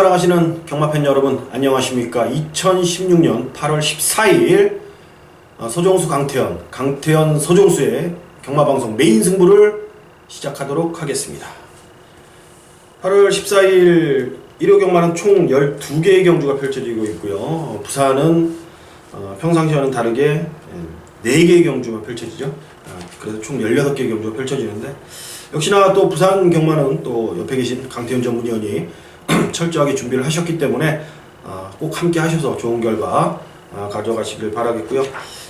사랑하시는 경마팬 여러분 안녕하십니까. 2016년 8월 14일 서종수 강태현 서종수의 경마방송 메인 승부를 시작하도록 하겠습니다. 8월 14일 일요 경마는 총 12개의 경주가 펼쳐지고 있고요. 부산은 평상시와는 다르게 4개의 경주가 펼쳐지죠. 그래서 총 16개의 경주가 펼쳐지는데, 역시나 또 부산 경마는 또 옆에 계신 강태현 전문위원이 철저하게 준비를 하셨기 때문에 꼭 함께 하셔서 좋은 결과 가져가시길 바라겠고요.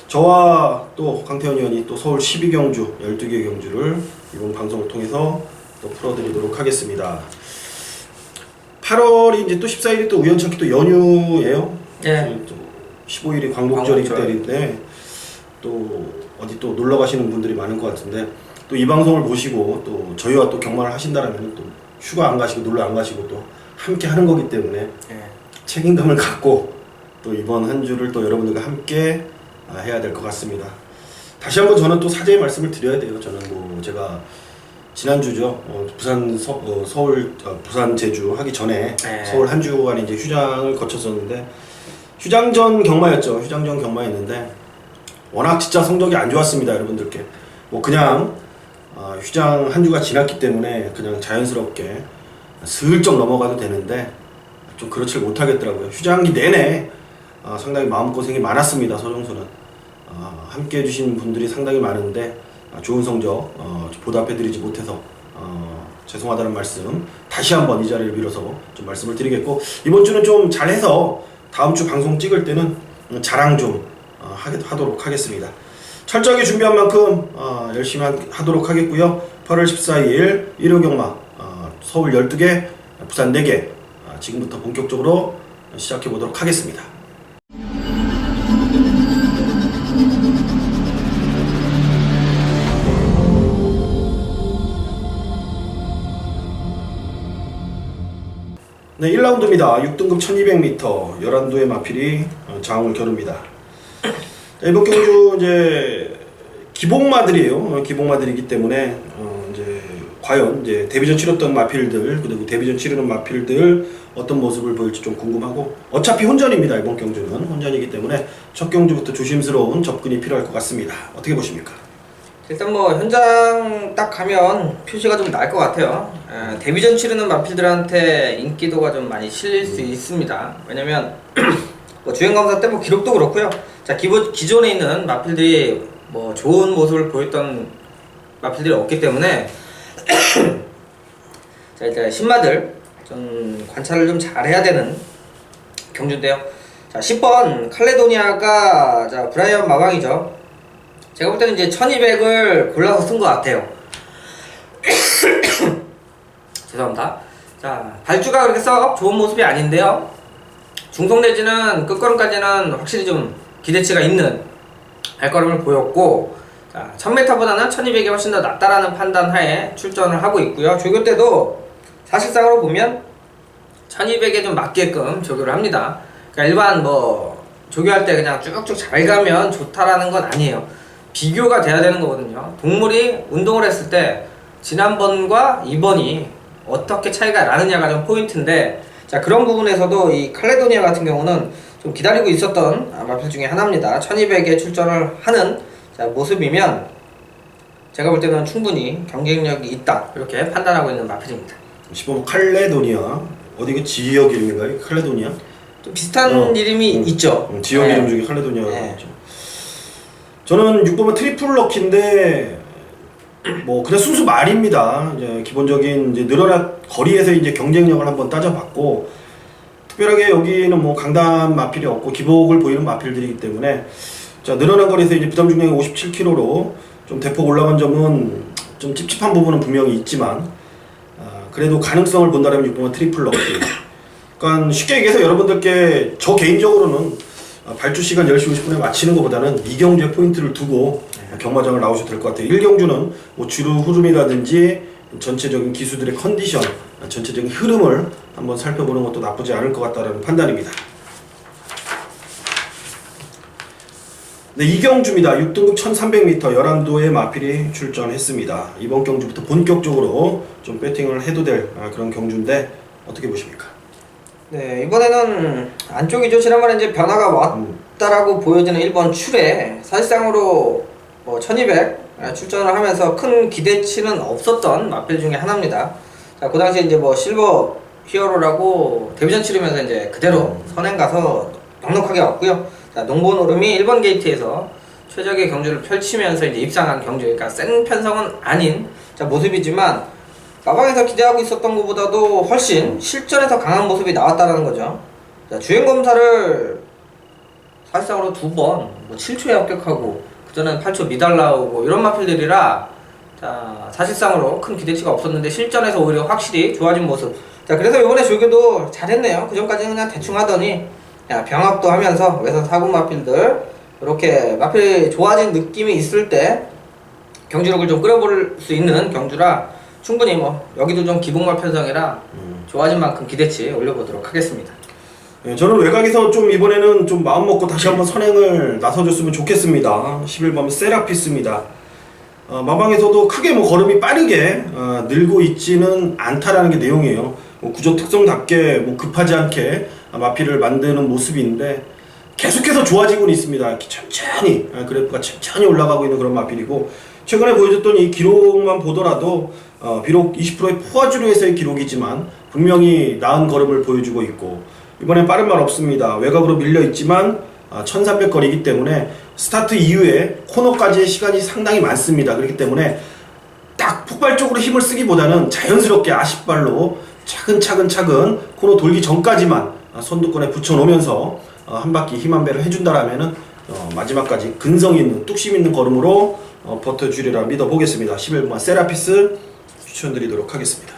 저와 또 강태현 위원이 또 서울 12경주 12개 경주를 이번 방송을 통해서 또 풀어드리도록 하겠습니다. 8월이 이제 또 14일이 또 우연찮게 또 연휴예요. 네. 15일이 광복절이기 때문에 또 어디 또 놀러 가시는 분들이 많은 것 같은데, 또 이 방송을 보시고 또 저희와 또 경마를 하신다라면 또 휴가 안 가시고 놀러 안 가시고 또 함께 하는 거기 때문에 책임감을 갖고 또 이번 한 주를 또 여러분들과 함께 해야 될 것 같습니다. 다시 한번 저는 또 사죄의 말씀을 드려야 돼요. 저는 뭐 제가 지난주죠, 부산 서울 부산 제주 하기 전에 서울 한 주간 이제 휴장을 거쳤었는데, 휴장 전 경마였죠. 휴장 전 경마였는데 워낙 진짜 성적이 안 좋았습니다. 여러분들께 뭐 그냥 휴장 한 주가 지났기 때문에 그냥 자연스럽게 슬쩍 넘어가도 되는데 좀 그렇지 못하겠더라고요. 휴장기 내내 상당히 마음고생이 많았습니다. 서종수는 함께 해주신 분들이 상당히 많은데 좋은 성적 보답해드리지 못해서 죄송하다는 말씀 다시 한번 이 자리를 빌어서 좀 말씀을 드리겠고, 이번 주는 좀 잘해서 다음 주 방송 찍을 때는 자랑 좀 하도록 하겠습니다. 철저하게 준비한 만큼 열심히 하도록 하겠고요. 8월 14일 일요 경마 서울 12개, 부산 4개 지금부터 본격적으로 시작해 보도록 하겠습니다. 네, 1라운드입니다. 6등급 1200m 11도의 마필이 장을 겨룹니다. 이번 경주 이제 기복마들이에요. 기복마들이기 때문에 이제 과연 이제 데뷔전 치렀던 마필들, 그리고 데뷔전 치르는 마필들 어떤 모습을 보일지 좀 궁금하고, 어차피 혼전입니다. 이번 경주는 혼전이기 때문에 첫 경주부터 조심스러운 접근이 필요할 것 같습니다. 어떻게 보십니까? 일단 뭐 현장 딱 가면 표시가 좀 날 것 같아요. 데뷔전 치르는 마필들한테 인기도가 좀 많이 실릴 수 있습니다. 왜냐면 뭐 주행검사 때 뭐 기록도 그렇고요. 자, 기존에 있는 마필들이 뭐 좋은 모습을 보였던 마필들이 없기 때문에 자, 일단 신마들 좀 관찰을 좀 잘 해야 되는 경주인데요. 자, 10번 칼레도니아가 자 브라이언 마방이죠. 제가 볼 때는 이제 1200을 골라서 쓴 것 같아요. 죄송합니다. 자, 발주가 그렇게 썩 좋은 모습이 아닌데요. 중속 내지는 끝걸음까지는 확실히 좀 기대치가 있는 발걸음을 보였고, 자, 1000m보다는 1200이 훨씬 더 낫다라는 판단 하에 출전을 하고 있고요. 조교 때도 사실상으로 보면 1200에 좀 맞게끔 조교를 합니다. 그러니까 일반 뭐 조교할 때 그냥 쭉쭉 잘 가면 좋다라는 건 아니에요. 비교가 돼야 되는 거거든요. 동물이 운동을 했을 때 지난번과 이번이 어떻게 차이가 나느냐가 좀 포인트인데, 자, 그런 부분에서도 이 칼레도니아 같은 경우는 좀 기다리고 있었던 마필 중에 하나입니다. 1200에 출전을 하는 모습이면 제가 볼 때는 충분히 경쟁력이 있다, 이렇게 판단하고 있는 마필입니다. 10번 칼레도니아, 어디 그 지역 이름인가요? 칼레도니아? 좀 비슷한 이름이 있죠. 지역 이름 중에 칼레도니아가 있죠. 저는 6번은 트리플 럭키인데 뭐 그냥 순수 말입니다. 이제 기본적인 이제 늘어난 거리에서 이제 경쟁력을 한번 따져봤고, 특별하게 여기는 뭐 강단 마필이 없고 기복을 보이는 마필들이기 때문에, 자, 늘어난 거리에서 이제 부담 중량이 57kg로 좀 대폭 올라간 점은 좀 찝찝한 부분은 분명히 있지만, 그래도 가능성을 본다면 6번은 트리플 럭키. 그러니까 쉽게 얘기해서 여러분들께 저 개인적으로는 발주 시간 10시 50분에 마치는 것보다는 2경주에 포인트를 두고 경마장을 나오셔도 될 것 같아요. 1경주는 뭐 주루 흐름이라든지 전체적인 기수들의 컨디션, 전체적인 흐름을 한번 살펴보는 것도 나쁘지 않을 것 같다는 판단입니다. 네, 2경주입니다. 6등급 1300m 11도의 마필이 출전했습니다. 이번 경주부터 본격적으로 좀 배팅을 해도 될 그런 경주인데 어떻게 보십니까? 네, 이번에는 안쪽이죠. 지난번에 이제 변화가 왔다라고 보여지는 1번 출에 사실상으로 1200 출전을 하면서 큰 기대치는 없었던 마필 중에 하나입니다. 자, 그 당시에 이제 실버 히어로라고 데뷔전 치르면서 이제 그대로 선행 가서 넉넉하게 왔고요. 자, 농본 오름이 1번 게이트에서 최적의 경주를 펼치면서 이제 입상한 경주, 그러니까 센 편성은 아닌 모습이지만 마방에서 기대하고 있었던 것보다도 훨씬 실전에서 강한 모습이 나왔다는 거죠. 자, 주행 검사를 사실상으로 2번 7초에 합격하고 그전에는 8초 미달 나오고 이런 마필들이라 자, 사실상으로 큰 기대치가 없었는데 실전에서 오히려 확실히 좋아진 모습. 자, 그래서 이번에 조교도 잘했네요. 그전까지는 그냥 대충 하더니 병합도 하면서 외선 4군 마필들 이렇게 마필이 좋아진 느낌이 있을 때 경주력을 좀 끌어볼 수 있는 경주라 충분히 여기도 좀 기복말 편성이라 좋아진 만큼 기대치 올려보도록 하겠습니다. 네, 저는 외곽에서 좀 이번에는 좀 마음 먹고 다시 한번 선행을 나서줬으면 좋겠습니다. 11번 세라피스입니다. 마방에서도 크게 걸음이 빠르게 늘고 있지는 않다라는 게 내용이에요. 구조 특성답게 급하지 않게 마필을 만드는 모습인데 계속해서 좋아지고는 있습니다. 천천히 그래프가 천천히 올라가고 있는 그런 마필이고 최근에 보여줬던 이 기록만 보더라도 비록 20%의 포화주로에서의 기록이지만 분명히 나은 걸음을 보여주고 있고 이번엔 빠른 말 없습니다. 외곽으로 밀려 있지만 1300 거리이기 때문에 스타트 이후에 코너까지의 시간이 상당히 많습니다. 그렇기 때문에 딱 폭발적으로 힘을 쓰기보다는 자연스럽게 아쉽발로 차근차근 코너 돌기 전까지만 선두권에 붙여놓으면서 한 바퀴 힘 한 배를 해준다라면은 마지막까지 근성 있는 뚝심 있는 걸음으로 버텨주리라 믿어보겠습니다. 11번 세라피스 추천드리도록 하겠습니다.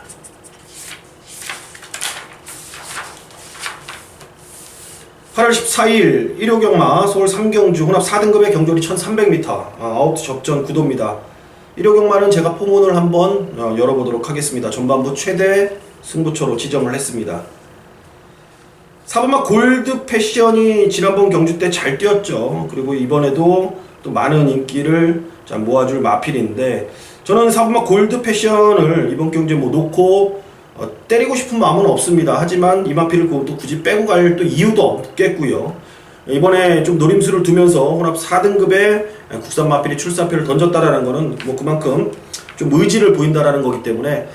8월 14일 일요경마 서울 3경주 혼합 4등급의 경조리 1300m 아웃 접전 구도입니다. 일요경마는 제가 포문을 한번 열어보도록 하겠습니다. 전반부 최대 승부처로 지정을 했습니다. 4번마 골드 패션이 지난번 경주 때 잘 뛰었죠. 그리고 이번에도 또 많은 인기를 모아줄 마필인데 저는 4번마 골드 패션을 이번 경주에 놓고 때리고 싶은 마음은 없습니다. 하지만 이 마필을 또 굳이 빼고 갈 또 이유도 없겠고요. 이번에 좀 노림수를 두면서 혼합 4등급의 국산 마필이 출사표를 던졌다라는 거는 그만큼 좀 의지를 보인다라는 거기 때문에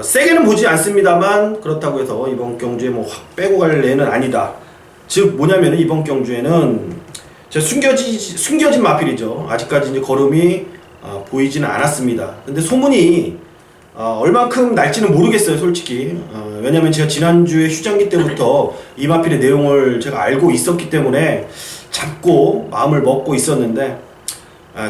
세게는 보지 않습니다만 그렇다고 해서 이번 경주에 확 빼고 갈 애는 아니다. 즉 뭐냐면 이번 경주에는 숨겨진 마필이죠. 아직까지 이제 걸음이 보이지는 않았습니다. 근데 소문이 얼만큼 날지는 모르겠어요, 솔직히. 왜냐면 제가 지난주에 휴장기 때부터 이 마필의 내용을 제가 알고 있었기 때문에 잡고 마음을 먹고 있었는데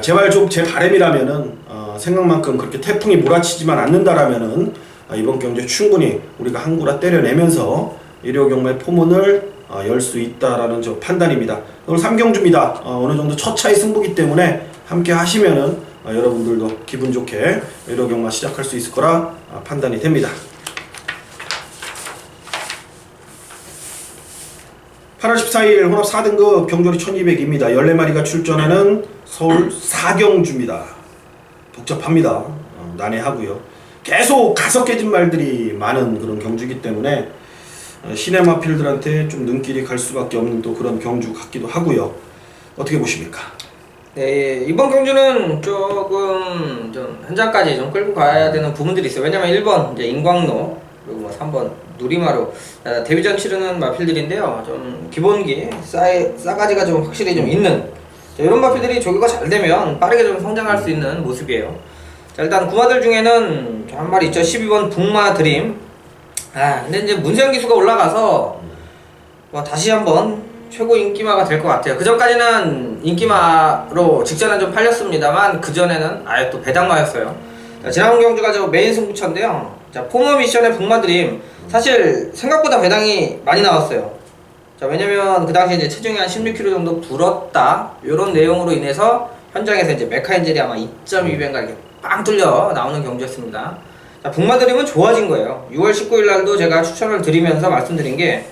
제발 좀 제 바람이라면은 생각만큼 그렇게 태풍이 몰아치지만 않는다라면은 이번 경주에 충분히 우리가 한구라 때려내면서 일요경마의 포문을 열 수 있다라는 저 판단입니다. 오늘 3경주입니다. 어느 정도 첫 차의 승부기 때문에 함께 하시면은 여러분들도 기분 좋게 일요경마 시작할 수 있을 거라 판단이 됩니다. 8월 14일 혼합 4등급 경조리 1200입니다. 14마리가 출전하는 서울 4경주입니다. 복잡합니다. 난해하고요. 계속 가서 깨진 말들이 많은 그런 경주이기 때문에 시내 마필들한테 좀 눈길이 갈 수밖에 없는 또 그런 경주 같기도 하고요. 어떻게 보십니까? 네, 이번 경주는 조금 좀 현장까지 좀 끌고 가야 되는 부분들이 있어요. 왜냐면 1번 이제 인광로 그리고 3번 누리마루 데뷔전 치르는 마필들인데요. 좀 기본기 싸가지가 좀 확실히 좀 있는 이런 마필들이 조교가 잘 되면 빠르게 좀 성장할 수 있는 모습이에요. 자, 일단 구마들 중에는 한 마리 있죠. 12번 북마 드림. 근데 이제 문세영 기수가 올라가서 다시 한번 최고 인기마가 될 것 같아요. 그 전까지는 인기마로 직전에 좀 팔렸습니다만 그 전에는 아예 또 배당마였어요. 자, 지난번 경주가 저 메인 승부처인데요. 자, 포모 미션의 북마드림 사실 생각보다 배당이 많이 나왔어요. 자, 왜냐면 그 당시에 이제 체중이 한 16kg 정도 불었다 요런 내용으로 인해서 현장에서 이제 메카인젤이 아마 2.2배인가 이렇게 빵 뚫려 나오는 경주였습니다. 자, 북마드림은 좋아진 거예요. 6월 19일 날도 제가 추천을 드리면서 말씀드린 게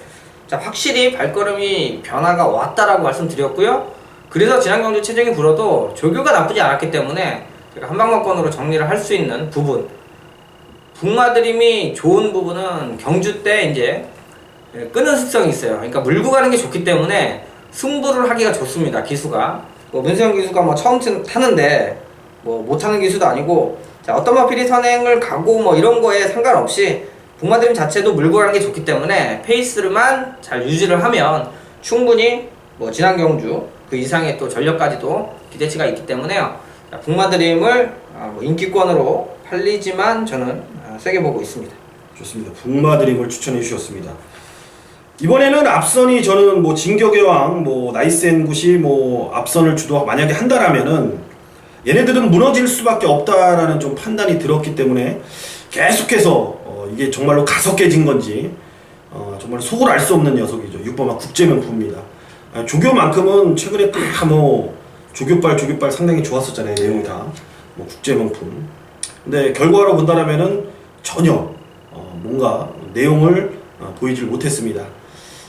자, 확실히 발걸음이 변화가 왔다라고 말씀드렸고요. 그래서 지난 경주 체중이 불어도 조교가 나쁘지 않았기 때문에 제가 한방만권으로 정리를 할 수 있는 부분 북마드림이 좋은 부분은 경주 때 이제 끄는 습성이 있어요. 그러니까 물고 가는 게 좋기 때문에 승부를 하기가 좋습니다. 기수가 뭐 문세영 기수가 뭐 처음 타는데 뭐 못하는 기수도 아니고, 자, 어떤 마필이 선행을 가고 뭐 이런 거에 상관없이 북마드림 자체도 물고 가는 게 좋기 때문에 페이스만 잘 유지를 하면 충분히 뭐 지난 경주 그 이상의 또 전력까지도 기대치가 있기 때문에요. 자, 북마드림을 뭐 인기권으로 팔리지만 저는 세게 보고 있습니다. 좋습니다. 북마드림을 추천해 주셨습니다. 이번에는 앞선이 저는 뭐 진격의 왕, 뭐 나이센 굿이 뭐 앞선을 주도 만약에 한다라면은 얘네들은 무너질 수밖에 없다라는 좀 판단이 들었기 때문에 계속해서 이게 정말로 가석해진 건지 정말 속을 알 수 없는 녀석이죠. 6번마 국제명품입니다. 조교만큼은 최근에 뭐 조교빨 상당히 좋았었잖아요. 내용이 다 뭐 국제명품. 근데 결과로 본다라면은 전혀 뭔가 내용을 보이질 못했습니다.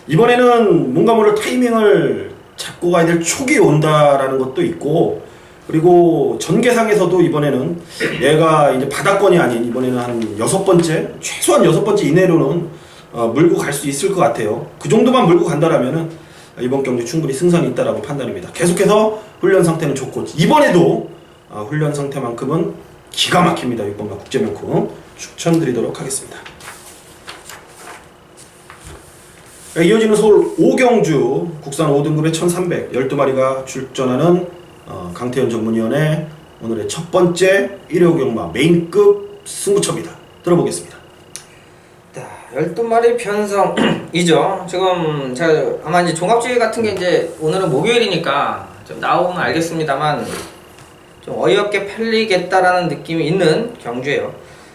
이번에는 뭔가 모를 타이밍을 잡고 가야 될 촉이 온다라는 것도 있고, 그리고 전개상에서도 이번에는 얘가 이제 바닥권이 아닌 이번에는 한 6번째, 최소한 6번째 이내로는 물고 갈 수 있을 것 같아요. 그 정도만 물고 간다라면은 이번 경기 충분히 승산이 있다라고 판단입니다. 계속해서 훈련 상태는 좋고, 이번에도 훈련 상태만큼은 기가 막힙니다. 6번가 국제명품 추천드리도록 하겠습니다. 이어지는 서울 오경주 국산 5등급의 1300 12마리가 출전하는 강태현 전문위원의 오늘의 첫 번째 1호 경마 메인급 승부처입니다. 들어보겠습니다. 12마리 편성이죠. 지금 제가 아마 이제 종합지휘 같은 게 이제 오늘은 목요일이니까 좀 나오면 알겠습니다만 좀 어이없게 팔리겠다라는 느낌이 있는 경주예요.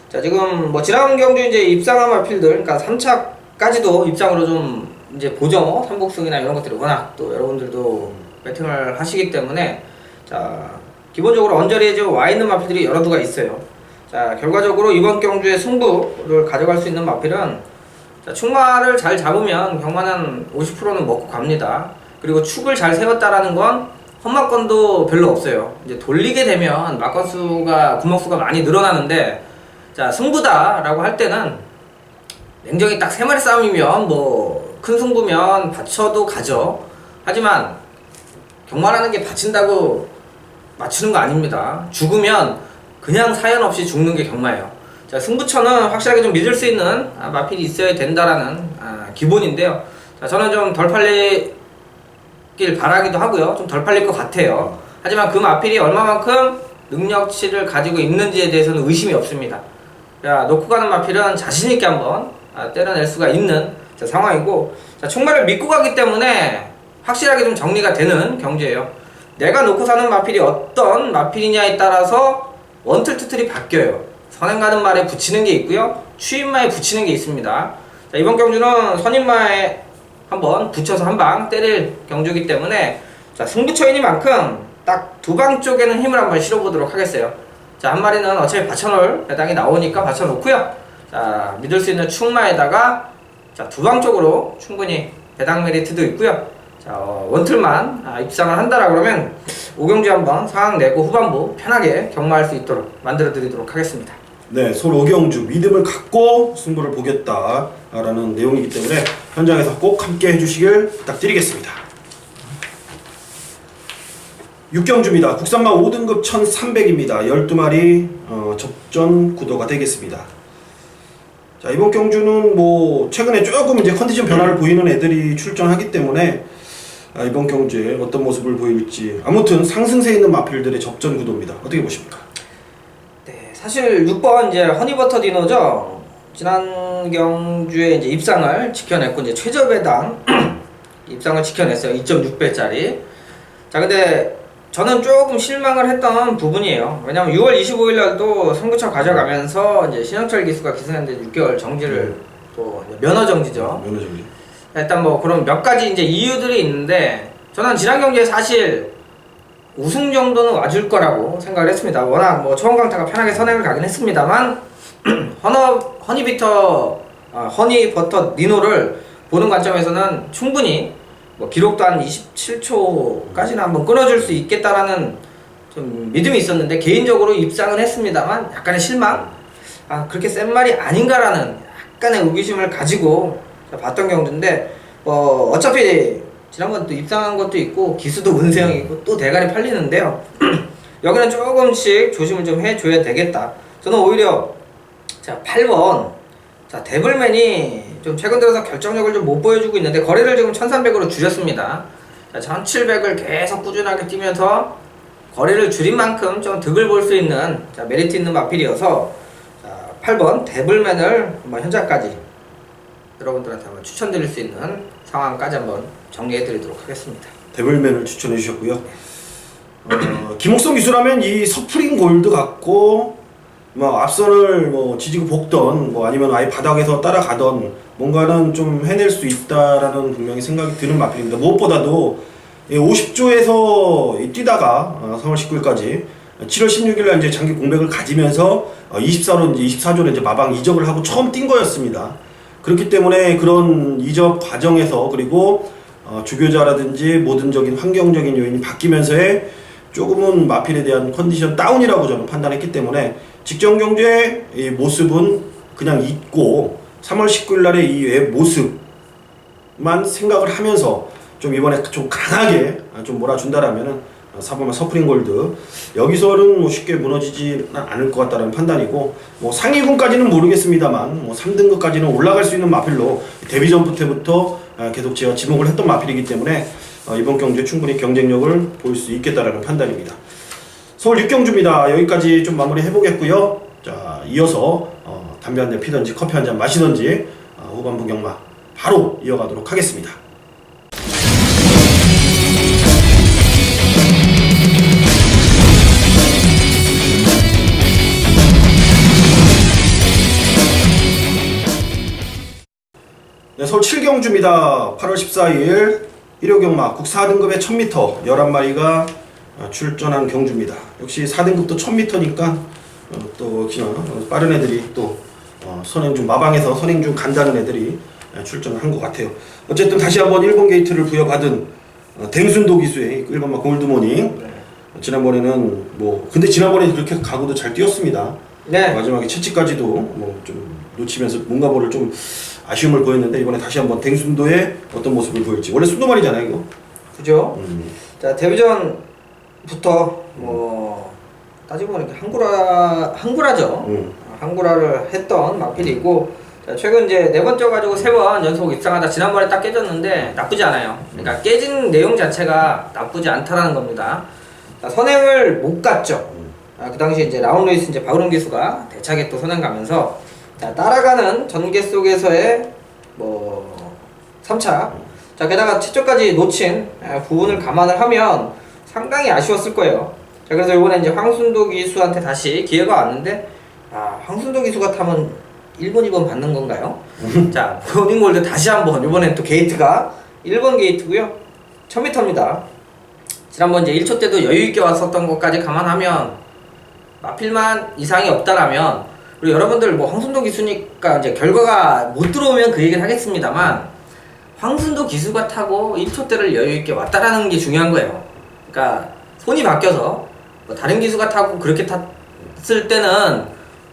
자, 지금 뭐 지난 경주 이제 입상한 마필들, 그러니까 3차까지도 입상으로 좀 이제 보죠. 삼복승이나 이런 것들이 워낙 또 여러분들도 배팅을 하시기 때문에, 자, 기본적으로 언저리에 좀 와 있는 마필들이 여러 두가 있어요. 자, 결과적으로 이번 경주의 승부를 가져갈 수 있는 마필은, 자, 축마를 잘 잡으면 경마는 50%는 먹고 갑니다. 그리고 축을 잘 세웠다라는 건 헛막건도 별로 없어요. 이제 돌리게 되면 막건수가, 구멍수가 많이 늘어나는데, 자, 승부다라고 할 때는 냉정히 딱 3마리 싸움이면 뭐 큰 승부면 받쳐도 가죠. 하지만 경마라는 게 받친다고 맞추는 거 아닙니다. 죽으면 그냥 사연 없이 죽는 게 경마예요. 자, 승부처는 확실하게 좀 믿을 수 있는 마필이 있어야 된다라는 기본인데요. 자, 저는 좀 덜 팔리길 바라기도 하고요. 좀 덜 팔릴 것 같아요. 하지만 그 마필이 얼마만큼 능력치를 가지고 있는지에 대해서는 의심이 없습니다. 자, 놓고 가는 마필은 자신있게 한번 때려낼 수가 있는 상황이고, 자, 총말을 믿고 가기 때문에 확실하게 좀 정리가 되는 경주예요. 내가 놓고 사는 마필이 어떤 마필이냐에 따라서 원틀 투틀이 바뀌어요. 선행 가는 말에 붙이는 게 있고요, 추임마에 붙이는 게 있습니다. 자, 이번 경주는 선임마에 한번 붙여서 한 방 때릴 경주이기 때문에, 자, 승부처이니만큼 딱 두 방 쪽에는 힘을 한번 실어보도록 하겠어요. 자, 한 마리는 어차피 받쳐놓을 배당이 나오니까 받쳐놓고요. 자, 믿을 수 있는 축마에다가, 자, 두 방 쪽으로 충분히 배당 메리트도 있고요. 자, 원틀만 입상을 한다라 그러면 오경주 한번 상황 내고 후반부 편하게 경마할 수 있도록 만들어 드리도록 하겠습니다. 네, 서울 오경주 믿음을 갖고 승부를 보겠다라는 내용이기 때문에 현장에서 꼭 함께 해주시길 부탁드리겠습니다. 6경주입니다. 국산마 5등급 1300입니다. 12마리 접전 구도가 되겠습니다. 자, 이번 경주는 뭐 최근에 조금 이제 컨디션 변화를 보이는 애들이 출전하기 때문에 이번 경주에 어떤 모습을 보일지, 아무튼 상승세 있는 마필들의 접전 구도입니다. 어떻게 보십니까? 네, 사실 6번 이제 허니버터 디노죠. 지난 경주에 이제 입상을 지켜냈고 이제 최저 배당 입상을 지켜냈어요. 2.6배짜리. 자, 근데 저는 조금 실망을 했던 부분이에요. 왜냐면 6월 25일 날도 선구차 가져가면서 이제 신영철 기수가 기승했는데 6개월 정지를 또 면허 정지죠. 면허 정지. 일단 뭐 그런 몇 가지 이제 이유들이 있는데, 저는 지난 경기에 사실 우승 정도는 와줄 거라고 생각을 했습니다. 워낙 뭐 초원강타가 편하게 선행을 가긴 했습니다만 허니버터 니노를 보는 관점에서는 충분히 뭐 기록도 한 27초까지는 한번 끊어줄 수 있겠다라는 좀 믿음이 있었는데, 개인적으로 입상은 했습니다만 약간의 실망? 그렇게 센 말이 아닌가라는 약간의 의구심을 가지고 봤던 경주인데 어차피 지난번 또 입상한 것도 있고 기수도 문세영이고 또 대가리 팔리는데요. 여기는 조금씩 조심을 좀 해줘야 되겠다. 저는 오히려 자 8번 자 데블맨이 좀 최근 들어서 결정력을 좀 못 보여주고 있는데 거리를 지금 1300으로 줄였습니다. 자 1700을 계속 꾸준하게 뛰면서 거리를 줄인 만큼 좀 득을 볼 수 있는 자 메리트 있는 마필이어서 자 8번 데블맨을 한번 현재까지 여러분들한테 한번 추천드릴 수 있는 상황까지 한번 정리해 드리도록 하겠습니다. 데블맨을 추천해 주셨고요. 김옥성 기수라면 이 서프링 골드 갖고 뭐 앞선을 뭐 지지고 볶던 뭐 아니면 아예 바닥에서 따라가던 뭔가는 좀 해낼 수 있다라는 분명히 생각이 드는 마필입니다. 무엇보다도 50조에서 뛰다가 3월 19일까지 7월 16일 날 이제 장기 공백을 가지면서 24로 이제 24조로 이제 마방 이적을 하고 처음 뛴 거였습니다. 그렇기 때문에 그런 이적 과정에서 그리고 주교자라든지 모든적인 환경적인 요인이 바뀌면서의 조금은 마필에 대한 컨디션 다운이라고 저는 판단했기 때문에 직전 경주의 이 모습은 그냥 잊고 3월 19일 날의 이 모습만 생각을 하면서 좀 이번에 좀 강하게 좀 몰아준다라면은 4번만 서프링 골드 여기서는 뭐 쉽게 무너지지 않을 것 같다는 판단이고 뭐 상위군까지는 모르겠습니다만 뭐 3등급까지는 올라갈 수 있는 마필로 데뷔전 때부터 계속 제가 지목을 했던 마필이기 때문에 이번 경주에 충분히 경쟁력을 보일 수 있겠다라는 판단입니다. 서울 6경주입니다. 여기까지 좀 마무리 해보겠고요. 자, 이어서 담배 한 대 피던지 커피 한 잔 마시던지 후반부 경마 바로 이어가도록 하겠습니다. 네, 서울 7경주입니다. 8월 14일 일요경마 국 4등급의 1000m 11마리가 출전한 경주입니다. 역시 4등급도 1000m니까 또 역시나 빠른 애들이 또 선행중 마방에서 선행중 간다는 애들이 출전을 한 것 같아요. 어쨌든 다시 한번 1번 게이트를 부여받은 댕순도 기수의 1번마 골드모닝. 네. 지난번에는 뭐 근데 지난번에 그렇게 가고도 잘 뛰었습니다. 네. 마지막에 채찍까지도 뭐 좀 놓치면서 뭔가 모를 좀 아쉬움을 보였는데 이번에 다시 한번 댕순도의 어떤 모습을 보일지. 원래 순도말이잖아요 이거. 그죠? 자 데뷔전부터 뭐 따지고 보니까 항구라죠. 항구라를 했던 마필이고 자, 최근 이제 4번째 가지고 3번 연속 입상하다 지난번에 딱 깨졌는데 나쁘지 않아요. 그러니까 깨진 내용 자체가 나쁘지 않다라는 겁니다. 자, 선행을 못 갔죠. 그 당시 이제 라운 레이스 이제 박우름 기수가 대차게 또 선행 가면서 자, 따라가는 전개 속에서의 뭐 3차 자 게다가 최초까지 놓친 부분을 감안을 하면 상당히 아쉬웠을 거예요. 자 그래서 이번에 이제 황순도 기수한테 다시 기회가 왔는데 황순도 기수가 타면 1번, 2번 받는 건가요? 자 모닝골드 다시 한번 이번엔 또 게이트가 1번 게이트고요 1000m입니다. 지난번 이제 1초 때도 여유있게 왔었던 것까지 감안하면 마필만 이상이 없다라면 그리고 여러분들 뭐 황순도 기수니까 이제 결과가 못 들어오면 그 얘기를 하겠습니다만 황순도 기수가 타고 1초대를 여유있게 왔다라는 게 중요한 거예요. 그러니까 손이 바뀌어서 뭐 다른 기수가 타고 그렇게 탔을 때는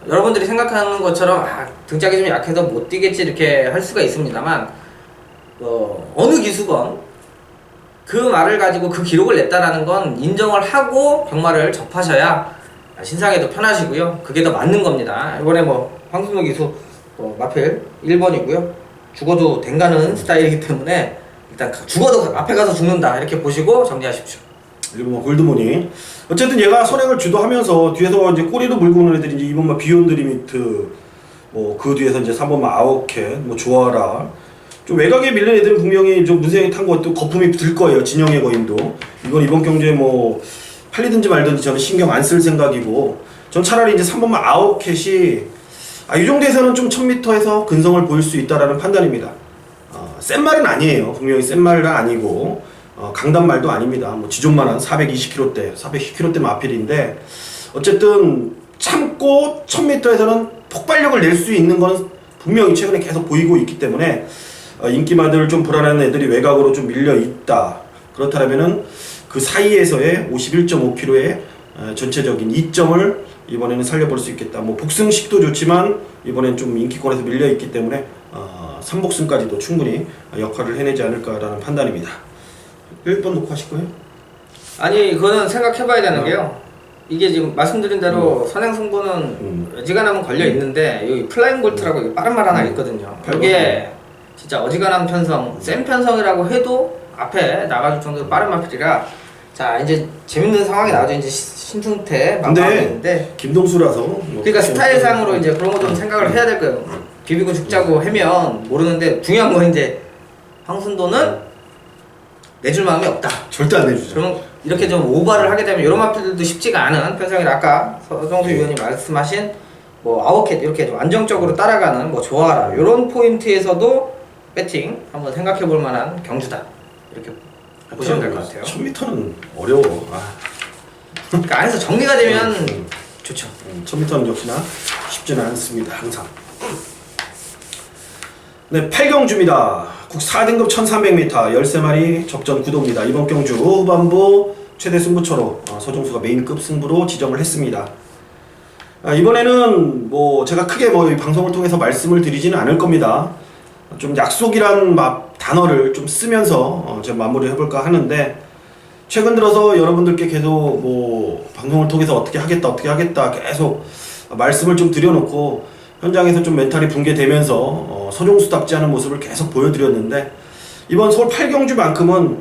여러분들이 생각하는 것처럼 등짝이 좀 약해서 못 뛰겠지 이렇게 할 수가 있습니다만 어느 기수건 그 말을 가지고 그 기록을 냈다라는 건 인정을 하고 경마를 접하셔야 신상에도 편하시고요. 그게 더 맞는 겁니다. 이번에 뭐 황순도 기수 마필 1번이고요. 죽어도 댕가는 스타일이기 때문에 일단 죽어도 앞에 가서 죽는다 이렇게 보시고 정리하십시오. 1번마 골드모닝. 어쨌든 얘가 선행을 주도하면서 뒤에서 이제 꼬리도 물고 오는 애들이 이제 2번마 비욘드 리미트 뭐 그 뒤에서 이제 3번마 아웃캣 뭐 조아라 좀 외곽에 밀린 애들은 분명히 좀 문세영이 탄 것도 거품이 들 거예요. 진영의 거인도 이건 이번 경주에 뭐 팔리든지 말든지 저는 신경 안 쓸 생각이고 전 차라리 이제 3번마 아웃캣이 이 정도에서는 좀 1000m에서 근성을 보일 수 있다라는 판단입니다. 센 말은 아니에요. 분명히 센 말은 아니고 강단말도 아닙니다. 뭐 지존만한 420kg대, 410kg대 마필인데 어쨌든 참고 1000m에서는 폭발력을 낼 수 있는 건 분명히 최근에 계속 보이고 있기 때문에 인기마들 좀 불안한 애들이 외곽으로 좀 밀려 있다. 그렇다면은 그 사이에서의 51.5kg의 전체적인 이점을 이번에는 살려볼 수 있겠다. 뭐 복승식도 좋지만 이번엔 좀 인기권에서 밀려 있기 때문에 3복승까지도 충분히 역할을 해내지 않을까라는 판단입니다. 1번 놓고 하실 거예요? 아니 그거는 생각해봐야 되는 게요. 이게 지금 말씀드린 대로 선행 승부는 어지간하면 걸려 있는데 여기 플라잉 볼트라고 빠른 말 하나 있거든요. 이게 진짜 어지간한 편성, 센 편성이라고 해도 앞에 나가줄 정도로 빠른 마필이라 자 이제 재밌는 상황이 나오죠. 이제 신승태 막막인데 김동수라서 그러니까 스타일상으로 이제 그런 거 좀 생각을 해야 될 거예요. 비비고 죽자고 하면 모르는데 중요한 건 이제 황순도는 내줄 마음이 없다. 절대 안 내주죠. 그러면 이렇게 좀 오버를 하게 되면 이런 마필들도 쉽지가 않은 편성이라 아까 서정수 위원님 말씀하신 뭐 아웃캣 이렇게 좀 안정적으로 따라가는 뭐 조아라 이런 포인트에서도 배팅 한번 생각해 볼 만한 경주다 이렇게 보시면 될 것 같아요. 1000m는 어려워. 그러니까 안에서 정리가 되면 좋죠. 1000m는 역시나 쉽지는 않습니다. 항상. 네, 8경주입니다. 국 4등급 1300m 13마리 접전 구도입니다. 이번 경주 후반부 최대 승부처로 서종수가 메인급 승부로 지정을 했습니다. 이번에는 뭐 제가 크게 뭐 이 방송을 통해서 말씀을 드리지는 않을 겁니다. 좀 약속이란 단어를 좀 쓰면서 제가 마무리를 해볼까 하는데 최근 들어서 여러분들께 계속 뭐 방송을 통해서 어떻게 하겠다 계속 말씀을 좀 드려놓고 현장에서 좀 멘탈이 붕괴되면서 서종수답지 않은 모습을 계속 보여드렸는데 이번 서울 8경주만큼은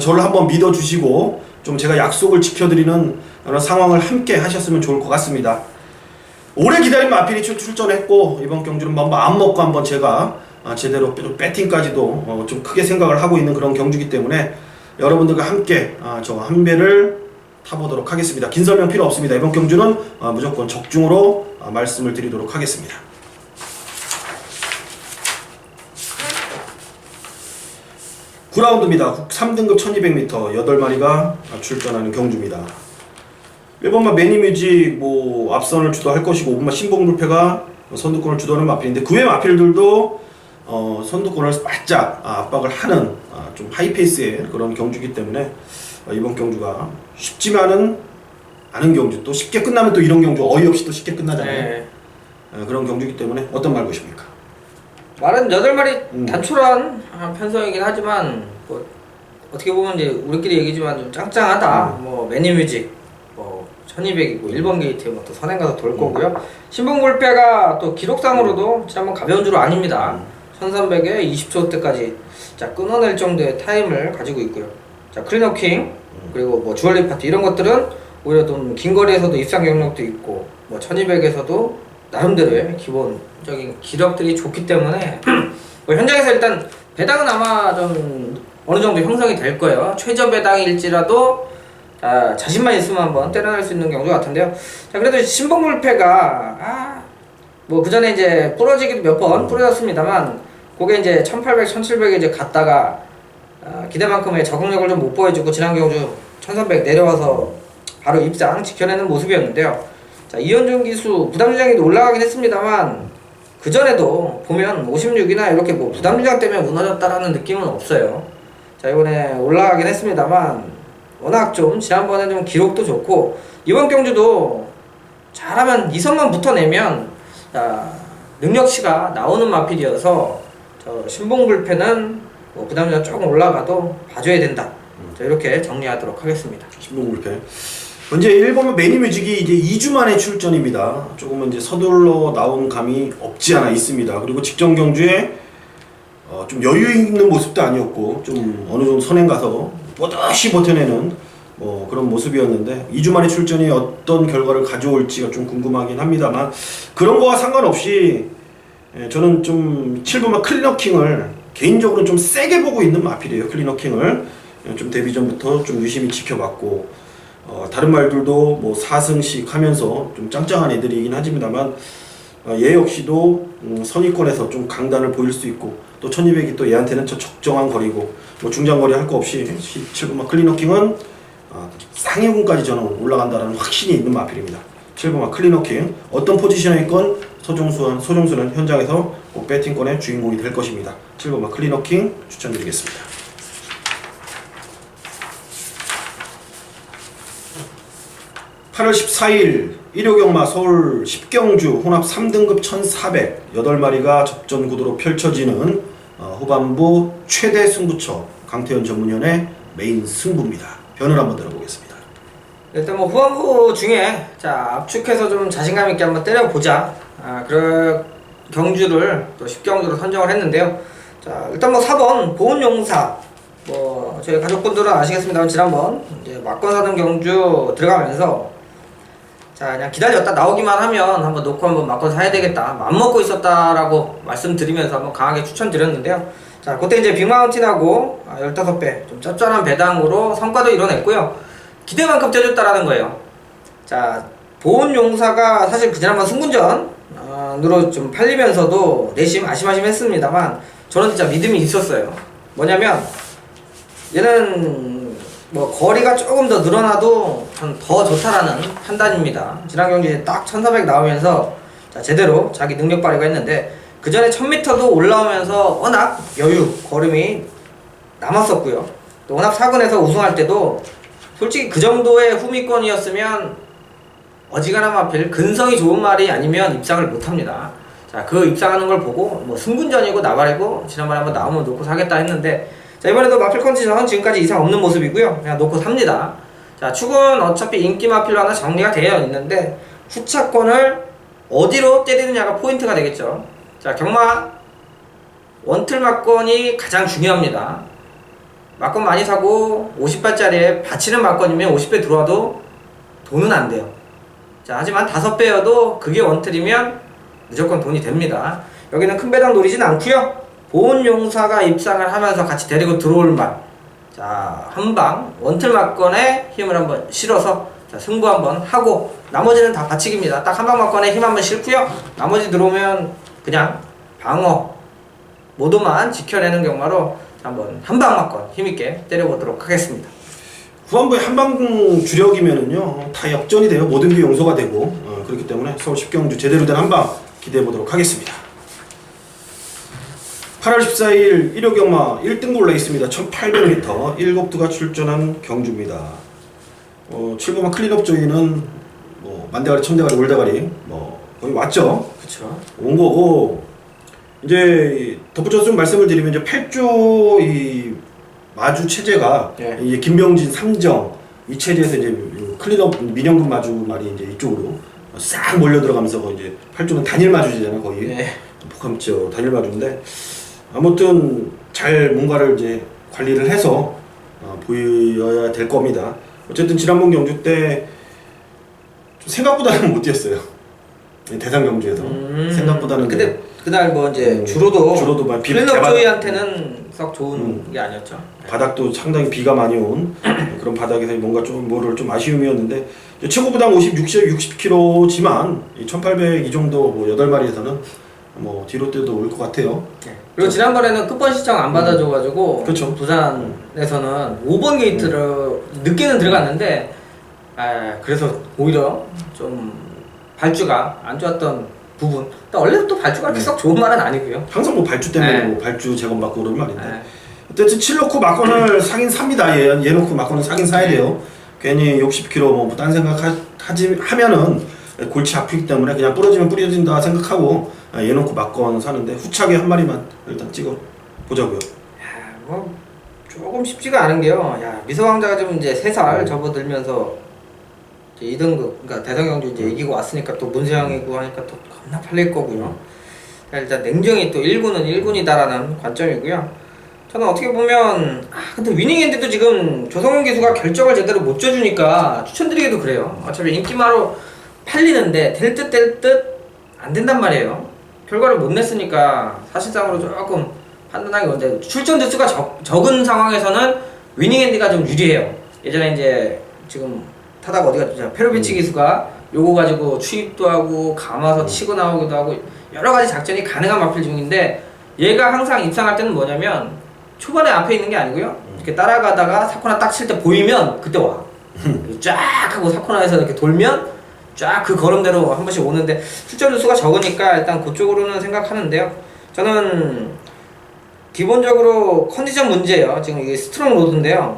저를 한번 믿어주시고 좀 제가 약속을 지켜드리는 그런 상황을 함께 하셨으면 좋을 것 같습니다. 오래 기다린 마필이 출전했고 이번 경주는 마음 먹고 한번 제가 제대로 배팅까지도 좀 크게 생각을 하고 있는 그런 경주이기 때문에 여러분들과 함께 저 한 배를 타보도록 하겠습니다. 긴 설명 필요 없습니다. 이번 경주는 무조건 적중으로 말씀을 드리도록 하겠습니다. (9라운드입니다) 국 3등급 1200m 8마리가 출전하는 경주입니다. 1번마 매니뮤직 뭐 앞선을 주도할 것이고 5번마 신봉불패가 선두권을 주도하는 마필인데 그 외 마필들도 선두권을 바짝 압박을 하는 좀 하이페이스의 그런 경주이기 때문에 이번 경주가 쉽지만은 않은 경주, 또 쉽게 끝나면 또 이런 경주 어이없이 또 쉽게 끝나잖아요. 네. 그런 경주이기 때문에 어떤 말 보십니까? 말은 8마리 단촐한 편성이긴 하지만 뭐 어떻게 보면 이제 우리끼리 얘기지만 좀 짱짱하다. 뭐 매니뮤직 뭐 1200이고 1번 게이트 뭐 또 선행 가서 돌 거고요. 신봉골패가 또 기록상으로도 지난번 가벼운 주로 아닙니다. 1300에 20초 때까지 자 끊어낼 정도의 타임을 가지고 있고요. 자 클리너킹 그리고 뭐 주얼리 파티 이런 것들은 오히려 좀 긴 거리에서도 입상 경력도 있고 뭐 1200에서도 나름대로의 기본적인 기록들이 좋기 때문에 뭐 현장에서 일단 배당은 아마 좀 어느 정도 형성이 될 거예요. 최저 배당일지라도 자신만 있으면 한번 때려낼 수 있는 경주 같은데요. 자 그래도 신봉불패가 뭐 그 전에 이제 부러지기도 몇 번 부러졌습니다만 그게 이제 1800, 1700에 이제 갔다가 기대만큼의 적응력을 좀 못 보여주고 지난 경주 1300 내려와서 바로 입상 지켜내는 모습이었는데요. 자 이현준 기수 부담주장에도 올라가긴 했습니다만 그 전에도 보면 56이나 이렇게 뭐 부담주장 때문에 무너졌다라는 느낌은 없어요. 자 이번에 올라가긴 했습니다만 워낙 좀 지난번에 좀 기록도 좋고 이번 경주도 잘하면 2선만 붙어내면 능력치가 나오는 마필이어서 저 신봉불패는 뭐 부담주장 조금 올라가도 봐줘야 된다. 자 이렇게 정리하도록 하겠습니다. 신봉불패 현재 1번은 매니뮤직이 이제 2주 만에 출전입니다. 조금은 이제 서둘러 나온 감이 없지 않아 있습니다. 그리고 직전 경주에 좀 여유 있는 모습도 아니었고 좀 어느 정도 선행 가서 뻗어시 버텨내는 뭐 그런 모습이었는데 2주 만에 출전이 어떤 결과를 가져올지가 좀 궁금하긴 합니다만 그런 거와 상관없이 저는 좀 7번마 클리너킹을 개인적으로 좀 세게 보고 있는 마필이에요. 클리너킹을 좀 데뷔 전부터 좀 유심히 지켜봤고 다른 말들도 뭐 4승씩 하면서 좀 짱짱한 애들이긴 하지만 얘 역시도 선의권에서 좀 강단을 보일 수 있고 또 1200이 또 얘한테는 저 적정한 거리고 뭐 중장거리 할 거 없이 7번마 클리너킹은 상위군까지 저는 올라간다는 확신이 있는 마필입니다. 7번마 클리너킹 어떤 포지션에 있건 서종수는 현장에서 꼭 배팅권의 주인공이 될 것입니다. 7번마 클리너킹 추천드리겠습니다. 8월 14일 일요경마 서울 10경주 혼합 3등급 1,400 8마리가 접전 구도로 펼쳐지는 후반부 최대 승부처 강태현 전문위원의 메인 승부입니다. 변을 한번 들어보겠습니다. 일단 뭐 후반부 중에 자 압축해서 좀 자신감 있게 한번 때려보자. 그런 경주를 또 10경주로 선정을 했는데요. 자 일단 뭐 4번 보은용사, 뭐 저희 가족분들은 아시겠습니다만 지난번 이제 막권 사등 경주 들어가면서 자 그냥 기다렸다 나오기만 하면 한번 놓고 한번 막권 사야 되겠다 맘먹고 있었다라고 말씀드리면서 한번 강하게 추천드렸는데요. 자 그때 이제 빅마운틴하고 15배 좀 짭짤한 배당으로 성과도 이뤄냈고요. 기대만큼 쪄줬다라는 거예요. 자 보은용사가 사실 그 지난번 승군전으로 좀 팔리면서도 내심 아심아심했습니다만 저는 진짜 믿음이 있었어요. 뭐냐면 얘는 뭐 거리가 조금 더 늘어나도 더 좋다라는 판단입니다. 지난 경기에 딱 1400 나오면서 자 제대로 자기 능력 발휘가 했는데 그 전에 1000m도 올라오면서 워낙 여유 걸음이 남았었고요. 또 워낙 4군에서 우승할 때도 솔직히 그 정도의 후미권이었으면 어지간하면 별 근성이 좋은 말이 아니면 입상을 못합니다. 자 그 입상하는 걸 보고 뭐 승군전이고 나발이고 지난번에 한번 나오면 놓고 사겠다 했는데 자 이번에도 마필 컨디션은 지금까지 이상 없는 모습이고요. 그냥 놓고 삽니다. 자 축은 어차피 인기 마필로 하나 정리가 되어 있는데 후차권을 어디로 때리느냐가 포인트가 되겠죠. 자 경마 원틀 막권이 가장 중요합니다. 막권 많이 사고 50발짜리에 받치는 막권이면 50배 들어와도 돈은 안 돼요. 자 하지만 5배여도 그게 원틀이면 무조건 돈이 됩니다. 여기는 큰 배당 노리진 않고요. 보은용사가 입상을 하면서 같이 데리고 들어올 말. 자 한방 원틀 막권에 힘을 한번 실어서 자 승부 한번 하고 나머지는 다 받치기입니다. 딱 한방 막권에 힘 한번 실고요. 나머지 들어오면 그냥 방어 모두만 지켜내는 경마로 한번 한방 막권 힘있게 때려보도록 하겠습니다. 후반부에 한방 주력이면은요 다 역전이 돼요. 모든 게 용서가 되고 그렇기 때문에 서울 10경주 제대로 된 한방 기대해 보도록 하겠습니다. 8월 14일 일요경마 1등급 레이스입니다. 1800m 7두가 출전한 경주입니다. 7번마 클린업 조이는 뭐 만대가리, 천대가리, 올대가리 뭐 거의 왔죠. 그렇죠. 온 거고 이제 덧붙여서 좀 말씀을 드리면 이제 8조 이 마주 체제가 예. 이제 김병진, 삼정 이 체제에서 이제 클린업 민영금 마주 말이 이제 이쪽으로 싹 몰려 들어가면서 거의 이제 8조는 단일 마주제잖아요. 거의 예. 복합죠 단일 마주인데 아무튼 잘 뭔가를 이제 관리를 해서 보여야 될 겁니다. 어쨌든 지난번 경주 때 생각보다는 못 뛰었어요. 대상 경주에서 생각보다는 근데 그날 뭐 이제 주로도 막 클린업 조이한테는 썩 좋은 게 아니었죠. 바닥도 상당히 비가 많이 온 그런 바닥에서 뭔가 좀 뭐를 좀 아쉬움이었는데 최고 부당 60kg지만 1800 이 정도 뭐 8마리에서는 뭐 뒤로 뛰어도 올 것 같아요. 네. 그리고 지난번에는 쿠폰 시청 안 받아줘가지고 그렇죠. 부산에서는 5번 게이트를 늦게는 들어갔는데 그래서 오히려 좀 발주가 안 좋았던 부분. 원래 또 발주가 그렇게 썩 좋은 말은 아니고요. 항상 뭐 발주 때문에 뭐 발주 재건 받고 그런 말인데 어쨌든 7 놓고 막건을 사긴 삽니다. 얘 놓고 막건을 사긴 사야 돼요. 괜히 60kg 뭐 딴 생각 하면은 골치 아프기 때문에 그냥 부러지면 뿌려진다 생각하고 얘 놓고 막건 사는데 후차게 한 마리만 일단 찍어 보자고요. 뭐 조금 쉽지가 않은 게요. 미소왕자가 좀 이제 3살 접어들면서 이제 2등급 그러니까 대성경주 이제 이기고 왔으니까 또 문세영이고 하니까 또 겁나 팔릴 거고요. 일단 냉정히 또 1군은 1군이다라는 관점이고요. 저는 어떻게 보면 근데 위닝핸드도 지금 조성현 기수가 결정을 제대로 못 줘주니까 추천드리기도 그래요. 어차피 인기마로 팔리는데 될 듯 안 된단 말이에요. 결과를 못 냈으니까 사실상으로 조금 판단하기 어려운데 출전 횟수가 적은 상황에서는 위닝핸드가 좀 유리해요. 예전에 이제 지금 타다가 어디 갔죠? 페로비치 기수가 요거 가지고 추입도 하고 감아서 치고 나오기도 하고 여러 가지 작전이 가능한 마필 중인데 얘가 항상 입상할 때는 뭐냐면 초반에 앞에 있는 게 아니고요. 이렇게 따라가다가 사코나 딱 칠 때 보이면 그때 와. 쫙 하고 사코나에서 이렇게 돌면 쫙 그 걸음대로 한 번씩 오는데 출전 횟수가 적으니까 일단 그쪽으로는 생각하는데요. 저는 기본적으로 컨디션 문제예요. 지금 이게 스트롱 로드인데요.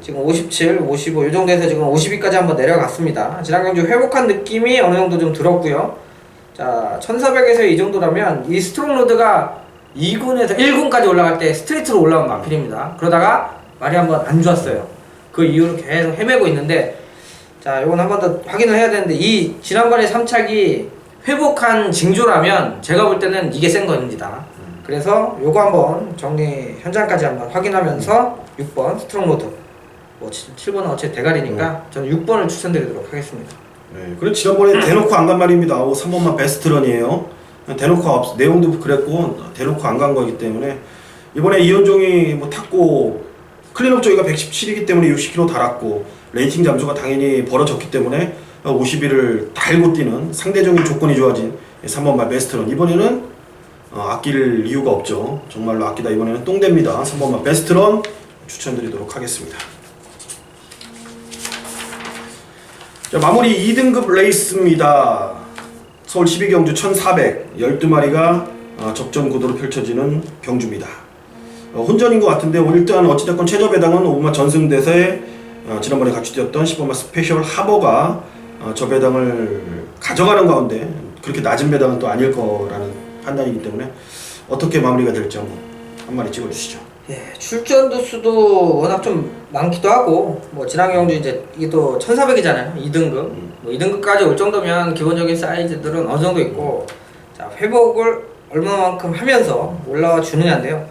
지금 57, 55 이 정도에서 지금 52까지 한번 내려갔습니다. 지난 경주 회복한 느낌이 어느 정도 좀 들었고요. 자, 1400에서 이 정도라면 이 스트롱 로드가 2군에서 1군까지 올라갈 때 스트레이트로 올라온 마필입니다. 그러다가 말이 한번 안 좋았어요. 그 이후로 계속 헤매고 있는데, 자, 요건 한 번 더 확인을 해야 되는데, 이 지난번에 3착이 회복한 징조라면 제가 볼 때는 이게 센 겁니다. 그래서 요거 한번 정리 현장까지 한번 확인하면서 6번 스트롱 로드, 뭐 7번은 어차피 대가리니까 저는 6번을 추천드리도록 하겠습니다. 네, 그리고 지난번에 대놓고 안 간 말입니다. 3번만 베스트런이에요. 대놓고 내용도 그랬고 대놓고 안 간 거기 때문에 이번에 이현종이 뭐 탔고 클린업 조이가 117이기 때문에 60km 달았고 레이팅 잠수가 당연히 벌어졌기 때문에 51을 달고 뛰는 상대적인 조건이 좋아진 3번만 베스트런. 이번에는 아낄 이유가 없죠. 정말로 아끼다 이번에는 똥됩니다. 3번만 베스트런 추천드리도록 하겠습니다. 자, 마무리 2등급 레이스입니다. 서울 12경주 1400 12마리가 접전 구도로 펼쳐지는 경주입니다. 혼전인 것 같은데 일단 어찌됐건 최저 배당은 오마 전승대세 지난번에 같이 뛰었던 10번마 스페셜 하버가 저 배당을 가져가는 가운데 그렇게 낮은 배당은 또 아닐 거라는 판단이기 때문에 어떻게 마무리가 될지 한 마리 찍어주시죠. 예, 출전 도수도 워낙 좀 많기도 하고, 뭐 지난 경주 이제 이게 또 1400이잖아요. 2등급. 뭐 2등급까지 올 정도면 기본적인 사이즈들은 어느 정도 있고, 자, 회복을 얼마만큼 하면서 올라와 주느냐인데요.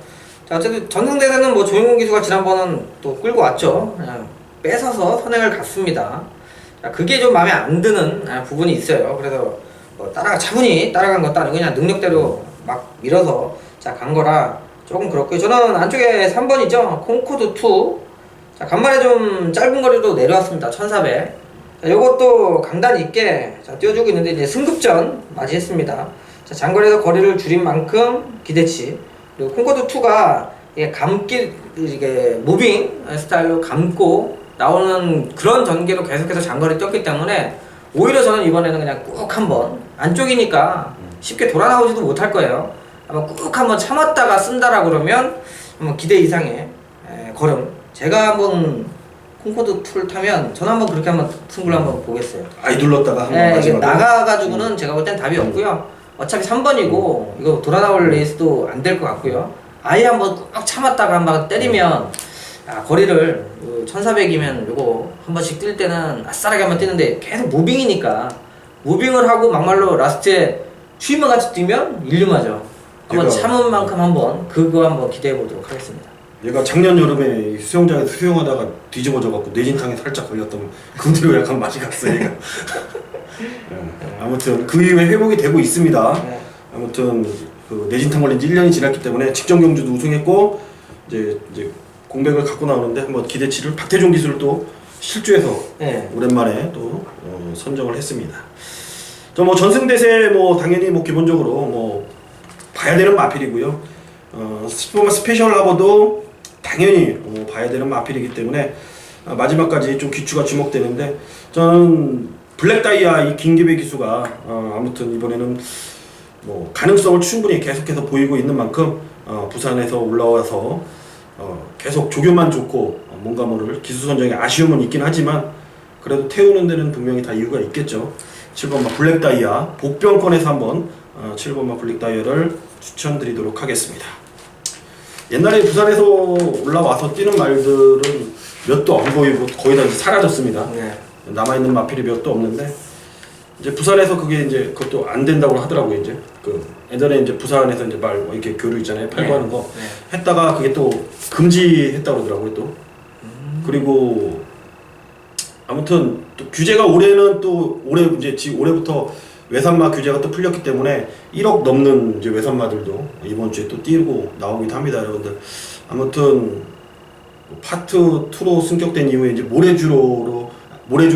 자, 어쨌든 전승대세는 뭐 조용훈 기수가 지난번은 또 끌고 왔죠. 그냥 뺏어서 선행을 갔습니다. 자, 그게 좀 마음에 안 드는 부분이 있어요. 그래서 뭐 차분히 따라간 것도 아니고 그냥 능력대로 막 밀어서 간 거라 조금 그렇고요. 저는 안쪽에 3번이죠. 콩코드 2. 자, 간만에 좀 짧은 거리로 내려왔습니다. 1400. 자, 요것도 강단 있게 띄워주고 있는데 이제 승급전 맞이했습니다. 자, 장거리에서 거리를 줄인 만큼 기대치. 그리고 콩코드 2가 이게 무빙 스타일로 감고 나오는 그런 전개로 계속해서 장거리 뛰었기 때문에 오히려 저는 이번에는 그냥 꾹 한번 안쪽이니까 쉽게 돌아 나오지도 못할 거예요. 아마 꾹 한번 참았다가 쓴다라 그러면 한번 기대 이상의 걸음. 제가 한번 콩코드 2를 타면 저는 한번 그렇게 한번 승부를 한번 보겠어요. 아이 눌렀다가 한번 이게 나가가지고는 제가 볼 땐 답이 없고요. 어차피 3번이고 이거 돌아 나올 레이스도 안 될 것 같고요. 아예 한번 꾹 참았다가 한번 때리면 거리를 1400이면 요거 한 번씩 뛸 때는 아싸라게 한번 뛰는데 계속 무빙이니까 무빙을 하고 막말로 라스트에 추임만 같이 뛰면 일lum하죠. 한번 참은 만큼 한번 그거 한번 기대해 보도록 하겠습니다. 얘가 작년 여름에 수영장에서 수영하다가 뒤집어져갖고 뇌진탕에 살짝 걸렸던 그 뒤로 약간 맛이 갔어요. 얘가. 아무튼 그 이후에 회복이 되고 있습니다. 네. 아무튼 그 뇌진탕 걸린 지 1년이 지났기 때문에 직전 경주도 우승했고 이제 공백을 갖고 나오는데 한번 기대치를 박태종 기술을 또 실주해서 오랜만에 또 선정을 했습니다. 저 뭐 전승대세 뭐 당연히 뭐 기본적으로 뭐 봐야 되는 마필이고요. 스포마 스페셜 하버도 당연히 봐야 되는 마필이기 때문에 마지막까지 좀 귀추가 주목되는데 저는 블랙 다이아 이 김기배 기수가 아무튼 이번에는 뭐 가능성을 충분히 계속해서 보이고 있는 만큼 부산에서 올라와서 계속 조교만 좋고 뭔가 모를 기수 선정에 아쉬움은 있긴 하지만 그래도 태우는 데는 분명히 다 이유가 있겠죠. 7번마 블랙 다이아 복병권에서 한번 7번마 블랙 다이아를 추천드리도록 하겠습니다. 옛날에 부산에서 올라와서 뛰는 말들은 몇도 안 보이고 거의 다 이제 사라졌습니다. 남아있는 마필이 몇도 없는데 이제 부산에서 그게 이제 그것도 안 된다고 하더라고요. 이제 그 예전에 이제 부산에서 이제 말 이렇게 교류 있잖아요. 팔고하는 거 했다가 그게 또 금지했다고 그러더라고요. 또 그리고 아무튼 또 규제가 올해는 또 올해부터 외산마 규제가 또 풀렸기 때문에 1억 넘는 이제 외산마들도 이번 주에 또 뛰고 나오기도 합니다, 여러분들. 아무튼 파트 2로 승격된 이후에 이제 모래주로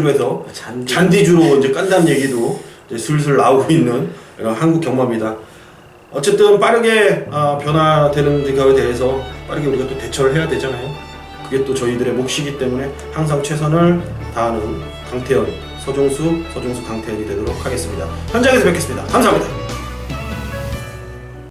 해서 잔디주로 이제 깐다는 얘기도 이제 슬슬 나오고 있는 이런 한국 경마입니다. 어쨌든 빠르게 변화되는 거에 대해서 빠르게 우리가 또 대처를 해야 되잖아요. 그게 또 저희들의 몫이기 때문에 항상 최선을 다하는 강태현, 서종수 강태현이 되도록 하겠습니다. 현장에서 뵙겠습니다. 감사합니다.